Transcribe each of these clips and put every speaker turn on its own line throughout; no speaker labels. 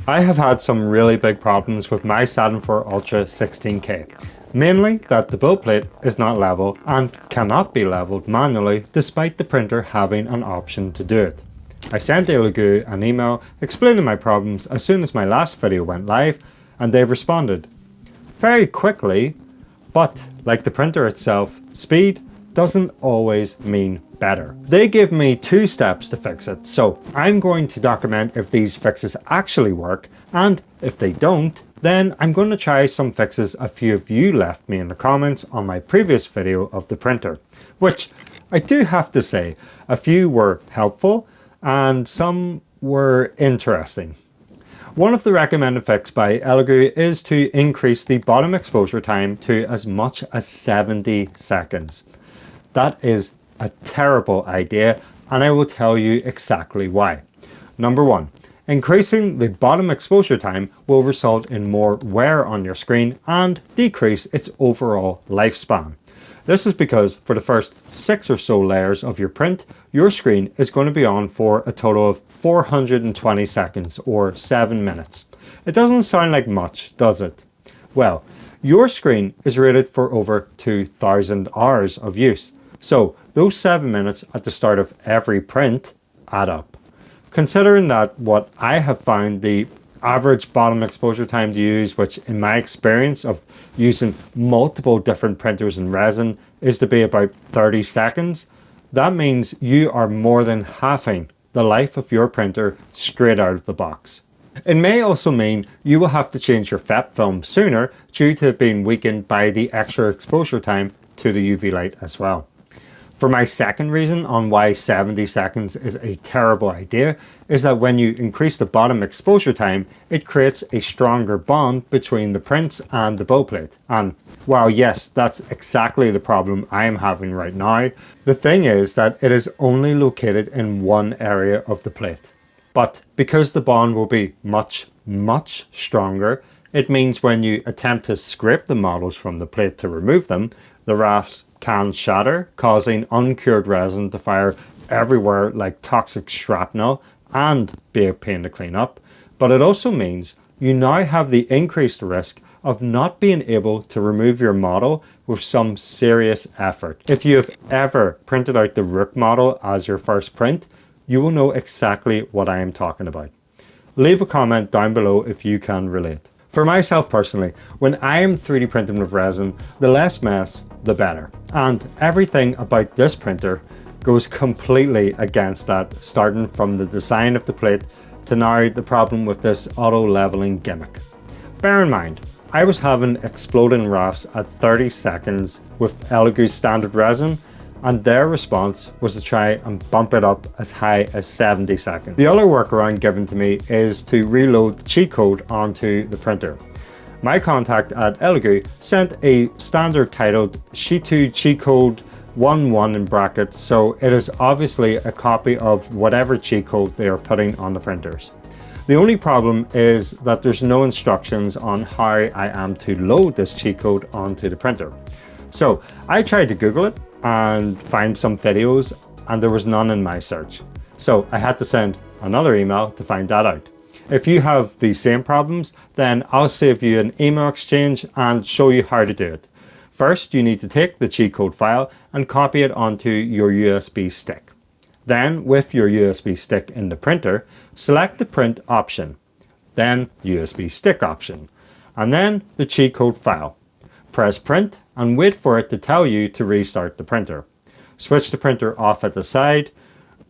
I have had some really big problems with my Saturn 4 Ultra 16K. Mainly that the build plate is not level and cannot be leveled manually despite the printer having an option to do it. I sent Elegoo an email explaining my problems as soon as my last video went live, and they've responded very quickly, but like the printer itself, speed doesn't always mean better. They give me 2 steps to fix it, so I'm going to document if these fixes actually work, and if they don't, then I'm going to try some fixes a few of you left me in the comments on my previous video of the printer, which I do have to say, a few were helpful and some were interesting. One of the recommended fixes by Elegoo is to increase the bottom exposure time to as much as 70 seconds. That is a terrible idea, and I will tell you exactly why. Number 1, increasing the bottom exposure time will result in more wear on your screen and decrease its overall lifespan. This is because for the first 6 or so layers of your print, your screen is going to be on for a total of 420 seconds or 7 minutes. It doesn't sound like much, does it? Well, your screen is rated for over 2,000 hours of use. So those 7 minutes at the start of every print add up. Considering that what I have found the average bottom exposure time to use, which in my experience of using multiple different printers and resin, is to be about 30 seconds, that means you are more than halving the life of your printer straight out of the box. It may also mean you will have to change your FEP film sooner due to it being weakened by the extra exposure time to the UV light as well. For my second reason on why 70 seconds is a terrible idea is that when you increase the bottom exposure time, it creates a stronger bond between the prints and the build plate. And while yes, that's exactly the problem I am having right now, the thing is that it is only located in one area of the plate. But because the bond will be much stronger, it means when you attempt to scrape the models from the plate to remove them, the rafts can shatter, causing uncured resin to fire everywhere like toxic shrapnel and be a pain to clean up. But it also means you now have the increased risk of not being able to remove your model with some serious effort. If you have ever printed out the Rook model as your first print, you will know exactly what I am talking about. Leave a comment down below if you can relate. For myself personally, when I am 3D printing with resin, the less mess, the better. And everything about this printer goes completely against that, starting from the design of the plate to now the problem with this auto leveling gimmick. Bear in mind, I was having exploding rafts at 30 seconds with Elegoo's standard resin, and their response was to try and bump it up as high as 70 seconds. The other workaround given to me is to reload the cheat code onto the printer. My contact at Elegoo sent a standard titled Sheet2 cheat code 11 in brackets, so it is obviously a copy of whatever cheat code they are putting on the printers. The only problem is that there's no instructions on how I am to load this cheat code onto the printer. So I tried to Google it and find some videos, and there was none in my search. So I had to send another email to find that out. If you have the same problems, then I'll save you an email exchange and show you how to do it. First, you need to take the cheat code file and copy it onto your USB stick. Then, with your USB stick in the printer, select the print option, then USB stick option, and then the cheat code file. Press print and wait for it to tell you to restart the printer. Switch the printer off at the side,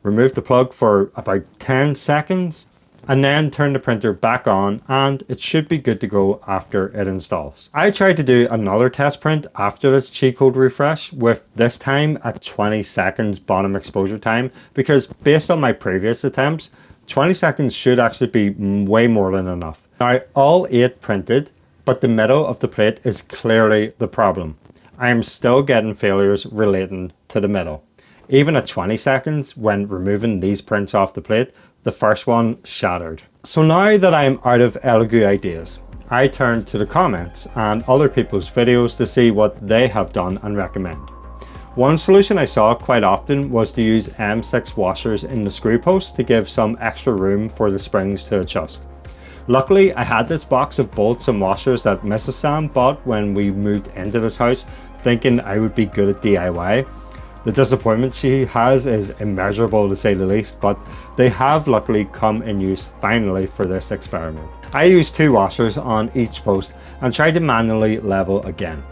remove the plug for about 10 seconds, and then turn the printer back on, and it should be good to go after it installs. I tried to do another test print after this cheat code refresh with this time at 20 seconds bottom exposure time, because based on my previous attempts, 20 seconds should actually be way more than enough. Now all 8 printed, but the middle of the plate is clearly the problem. I am still getting failures relating to the middle. Even at 20 seconds, when removing these prints off the plate, the first one shattered. So now that I am out of Elegoo ideas, I turn to the comments and other people's videos to see what they have done and recommend. One solution I saw quite often was to use M6 washers in the screw post to give some extra room for the springs to adjust. Luckily, I had this box of bolts and washers that Mrs. Sam bought when we moved into this house, thinking I would be good at DIY. The disappointment she has is immeasurable to say the least, but they have luckily come in use finally for this experiment. I used 2 washers on each post and tried to manually level again.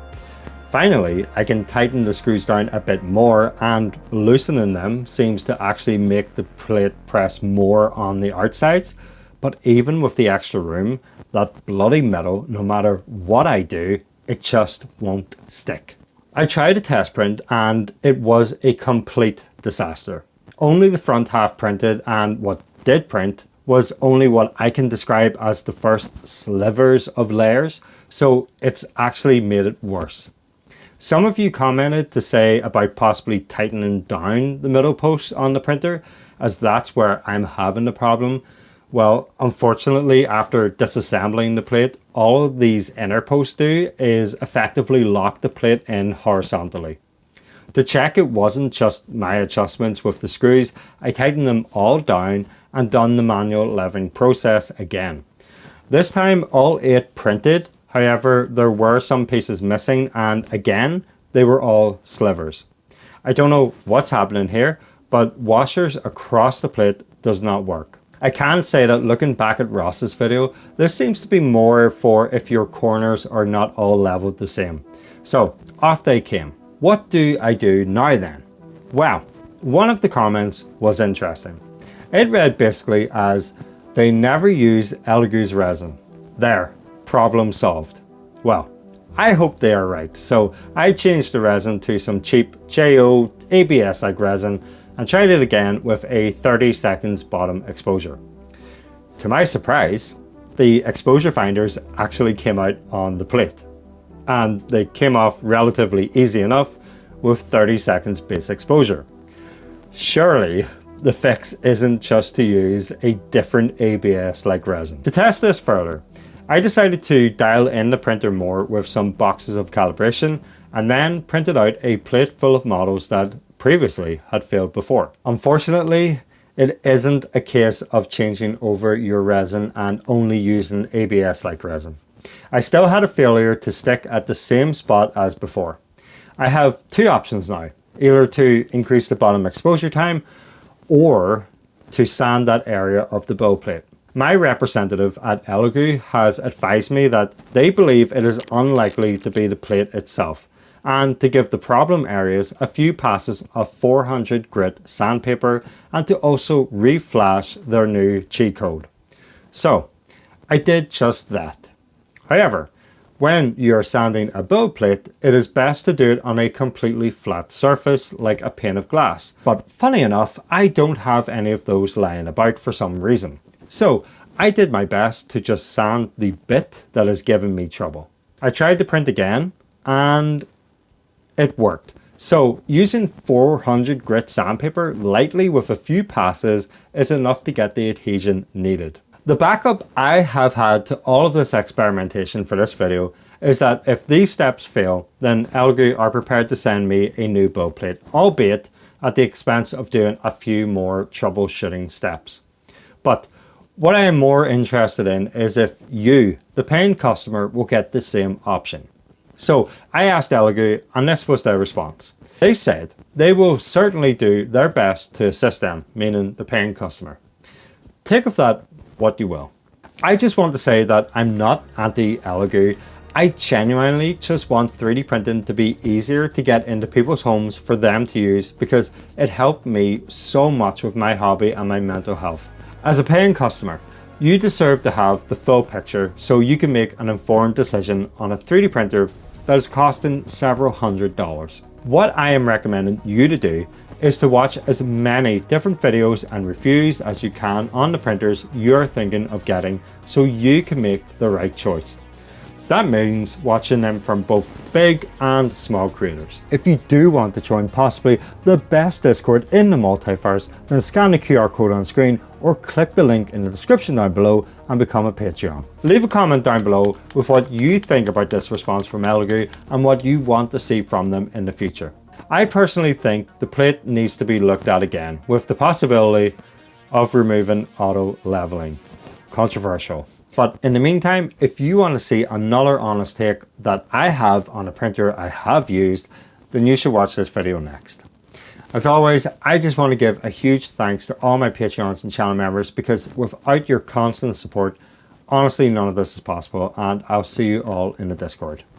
Finally, I can tighten the screws down a bit more, and loosening them seems to actually make the plate press more on the outsides. But even with the extra room, that bloody metal, no matter what I do, it just won't stick. I tried a test print and it was a complete disaster. Only the front half printed, and what did print was only what I can describe as the first slivers of layers, so it's actually made it worse. Some of you commented to say about possibly tightening down the middle posts on the printer, as that's where I'm having the problem. Well, unfortunately, after disassembling the plate, all of these inner posts do is effectively lock the plate in horizontally. To check it wasn't just my adjustments with the screws, I tightened them all down and done the manual leveling process again. This time all 8 printed. However, there were some pieces missing, and again, they were all slivers. I don't know what's happening here, but washers across the plate does not work. I can say that looking back at Ross's video, this seems to be more for if your corners are not all leveled the same. So off they came. What do I do now then? Well, one of the comments was interesting. It read basically as, they never use Elegoo's resin. There. Problem solved. Well, I hope they are right, so I changed the resin to some cheap JO ABS like resin and tried it again with a 30 seconds bottom exposure. To my surprise, the exposure finders actually came out on the plate, and they came off relatively easy enough with 30 seconds base exposure. Surely the fix isn't just to use a different ABS like resin. To test this further, I decided to dial in the printer more with some boxes of calibration, and then printed out a plate full of models that previously had failed before. Unfortunately, it isn't a case of changing over your resin and only using ABS like resin. I still had a failure to stick at the same spot as before. I have 2 options now, either to increase the bottom exposure time or to sand that area of the build plate. My representative at Elegoo has advised me that they believe it is unlikely to be the plate itself, and to give the problem areas a few passes of 400 grit sandpaper, and to also reflash their new cheat code. So I did just that. However, when you're sanding a build plate, it is best to do it on a completely flat surface like a pane of glass. But funny enough, I don't have any of those lying about for some reason. So I did my best to just sand the bit that is giving me trouble. I tried to print again and it worked. So using 400 grit sandpaper lightly with a few passes is enough to get the adhesion needed. The backup I have had to all of this experimentation for this video is that if these steps fail, then Elegoo are prepared to send me a new build plate, albeit at the expense of doing a few more troubleshooting steps. But what I am more interested in is if you, the paying customer, will get the same option. So I asked Elegoo, and this was their response. They said they will certainly do their best to assist them, meaning the paying customer. Take of that what you will. I just want to say that I'm not anti-Elegoo. I genuinely just want 3D printing to be easier to get into people's homes for them to use, because it helped me so much with my hobby and my mental health. As a paying customer, you deserve to have the full picture so you can make an informed decision on a 3D printer that is costing several $100s. What I am recommending you to do is to watch as many different videos and reviews as you can on the printers you're thinking of getting so you can make the right choice. That means watching them from both big and small creators. If you do want to join possibly the best Discord in the multiverse, then scan the QR code on screen or click the link in the description down below and become a Patreon. Leave a comment down below with what you think about this response from Elegoo and what you want to see from them in the future. I personally think the plate needs to be looked at again with the possibility of removing auto leveling. Controversial. But in the meantime, if you want to see another honest take that I have on a printer I have used, then you should watch this video next. As always, I just want to give a huge thanks to all my Patreons and channel members, because without your constant support, honestly, none of this is possible, and I'll see you all in the Discord.